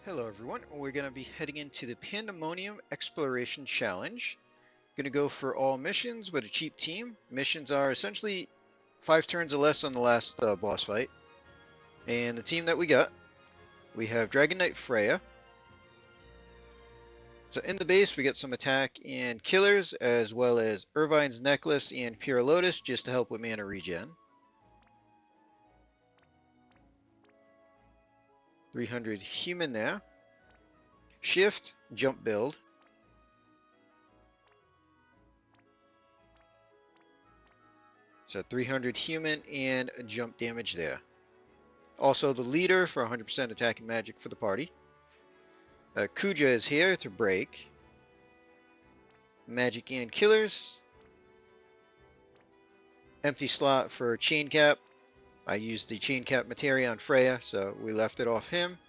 Hello everyone, we're going to be heading into the Pandemonium Exploration Challenge. Going to go for all missions with a cheap team. Missions are essentially 5 turns or less on the last boss fight. And the team that we have Dragon Knight Freya. So in the base we get some attack and killers, as well as Irvine's Necklace and Pure Lotus just to help with mana regen. 300 human there. Shift, jump build. So 300 human and jump damage there. Also the leader for 100% attack and magic for the party. Kuja is here to break. Magic and killers. Empty slot for chain cap. I used the chain cap materia on Freya, so we left it off him.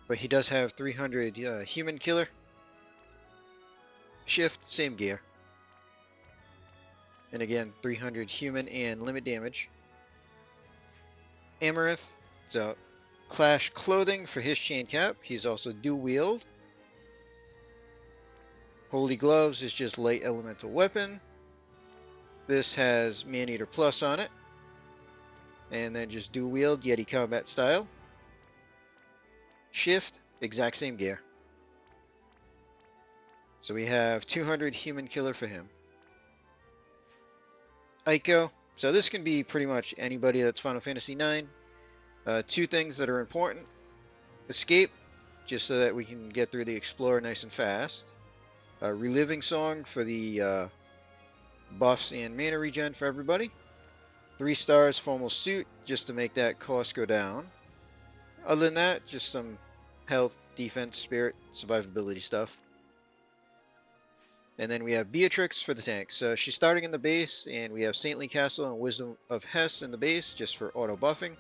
But he does have 300 human killer. Shift, same gear. And again, 300 human and limit damage. Amaranth, so Clash Clothing for his chain cap. He's also dual wield. Holy Gloves is just light elemental weapon. This has Man-Eater Plus on it. And then just dual wield, Yeti combat style. Shift, exact same gear. So we have 200 human killer for him. Aiko, so this can be pretty much anybody that's Final Fantasy IX. Two things that are important. Escape, just so that we can get through the Explorer nice and fast. Reliving Song for the buffs and mana regen for everybody. 3 stars formal suit, just to make that cost go down. Other than that, just some health, defense, spirit, survivability stuff. And then we have Beatrix for the tank. So she's starting in the base, and we have Saintly Castle and Wisdom of Hess in the base, just for auto buffing.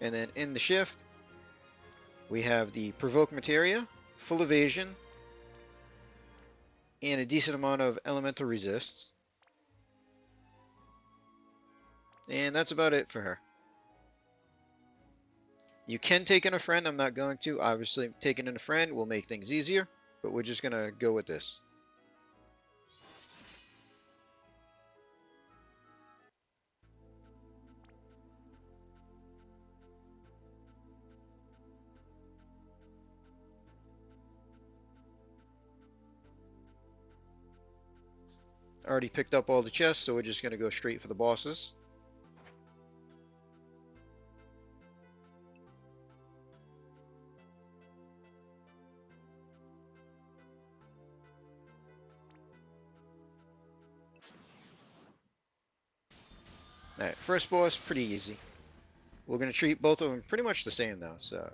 And then in the shift, we have the Provoke Materia, full evasion, and a decent amount of elemental resists. And that's about it for her. You can take in a friend. I'm not going to. Obviously, taking in a friend will make things easier, but we're just going to go with this. Already picked up all the chests, so we're just going to go straight for the bosses. Alright, first boss, pretty easy. We're going to treat both of them pretty much the same though. So,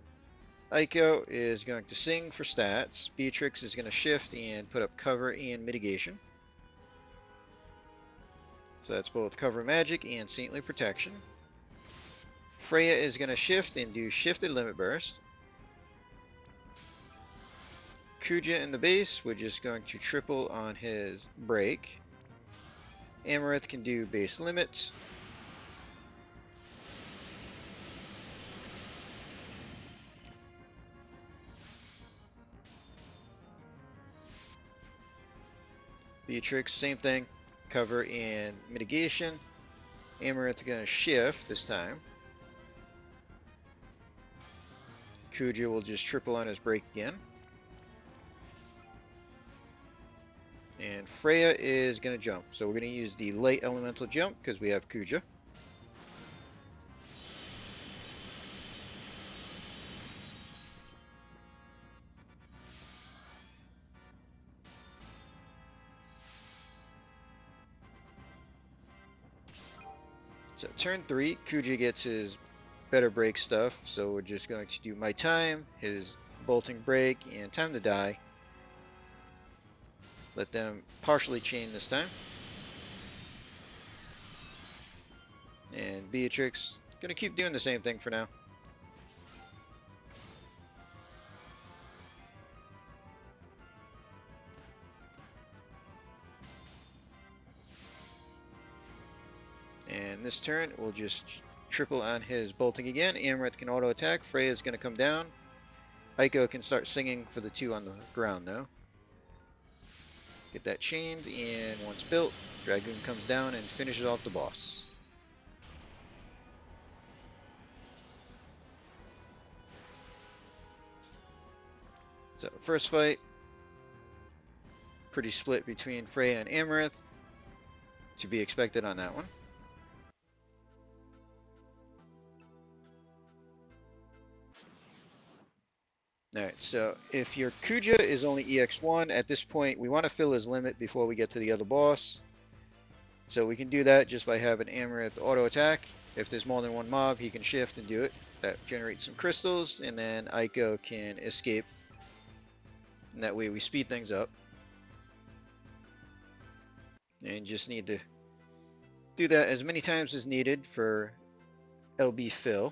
Aiko is going to sing for stats. Beatrix is going to shift and put up cover and mitigation. So that's both cover magic and saintly protection. Freya is going to shift and do shifted limit burst. Kuja in the base, we're just going to triple on his break. Amaranth can do base limit. Beatrix, same thing. Cover and mitigation. Amaranth's going to shift this time. Kuja will just triple on his break again. And Freya is going to jump. So we're going to use the light elemental jump because we have Kuja. So turn 3, Kuja gets his better break stuff. So we're just going to do My Time, his bolting break, and Time to Die. Let them partially chain this time. And Beatrix, gonna keep doing the same thing for now. And this turn, we'll just triple on his bolting again. Amaranth can auto attack. Freya's gonna come down. Aiko can start singing for the 2 on the ground now. Get that chained, and once built, Dragoon comes down and finishes off the boss. So, first fight, pretty split between Freya and Amaranth. To be expected on that one. Alright, so if your Kuja is only EX1, at this point we want to fill his limit before we get to the other boss. So we can do that just by having Amaranth auto attack. If there's more than one mob, he can shift and do it. That generates some crystals, and then Aiko can escape. And that way we speed things up. And just need to do that as many times as needed for LB fill.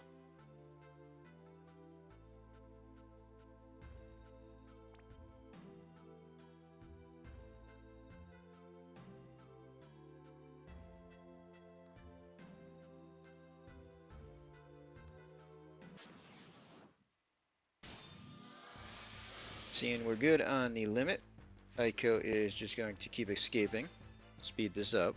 Seeing we're good on the limit, Aiko is just going to keep escaping. Speed this up.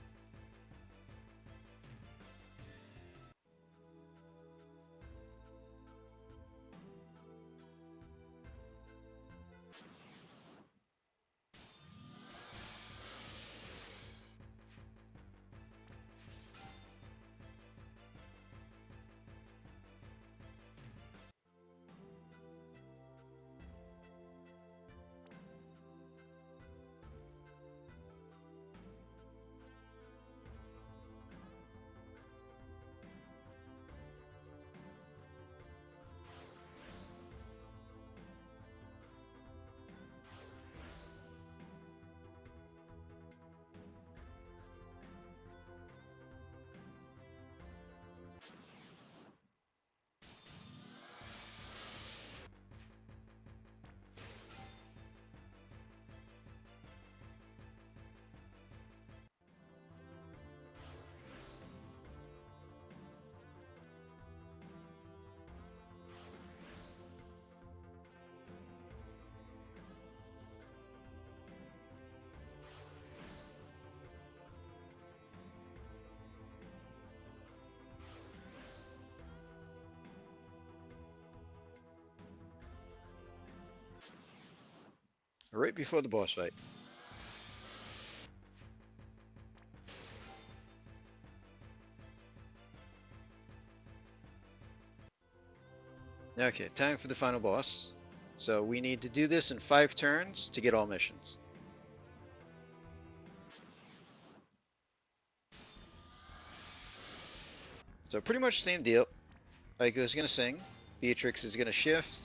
Right before the boss fight. Okay, time for the final boss. So we need to do this in 5 turns to get all missions. So pretty much same deal. Aiko is going to sing. Beatrix is going to shift.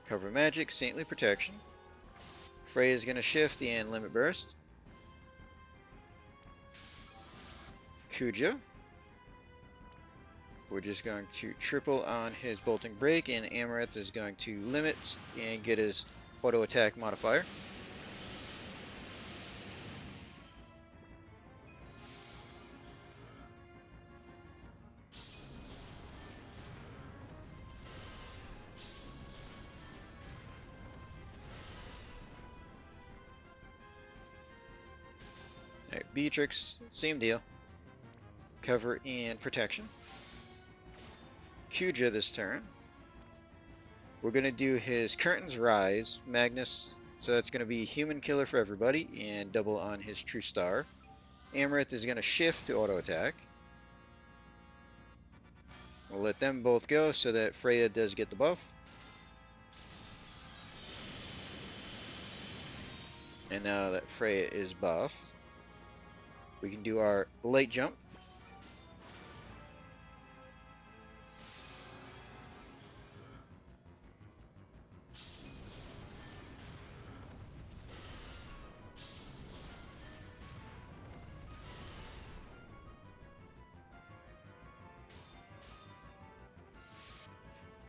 Cover magic, saintly protection. Freya is going to shift and limit burst. Kuja. We're just going to triple on his bolting break, and Amaranth is going to limit and get his auto attack modifier. Alright, Beatrix, same deal. Cover and protection. Kuja this turn. We're going to do his Curtains Rise, Magnus, so that's going to be human killer for everybody, and double on his True Star. Amaranth is going to shift to auto attack. We'll let them both go so that Freya does get the buff. And now that Freya is buffed, we can do our light jump.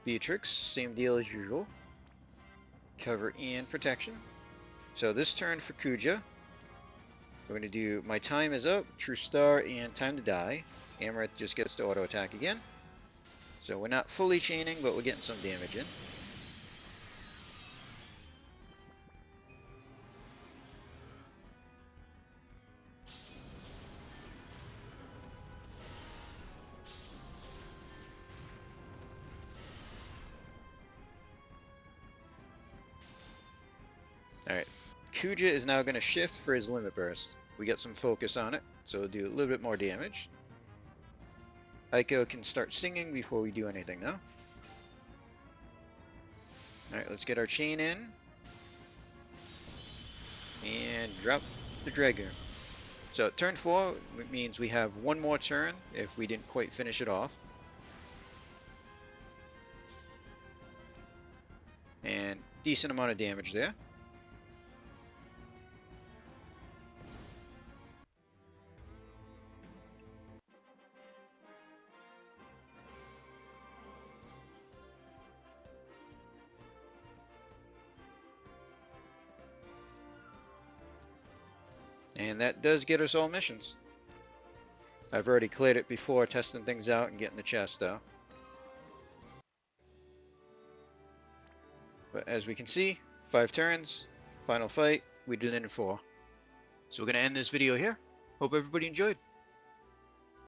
Beatrix, same deal as usual. Cover and protection. So this turn for Kuja, We're going to do my time is up, true star, and time to die. Amaranth just gets to auto attack again. So we're not fully chaining, but we're getting some damage in. Alright, Kuja is now going to shift for his limit burst. We get some focus on it, so we'll do a little bit more damage. Aiko can start singing before we do anything now. Alright, let's get our chain in. And drop the Dragoon. So turn 4 means we have one more turn if we didn't quite finish it off. And decent amount of damage there. And that does get us all missions. I've already cleared it before, testing things out and getting the chest though. But as we can see, 5 turns, final fight, we did it in 4. So we're going to end this video here. Hope everybody enjoyed.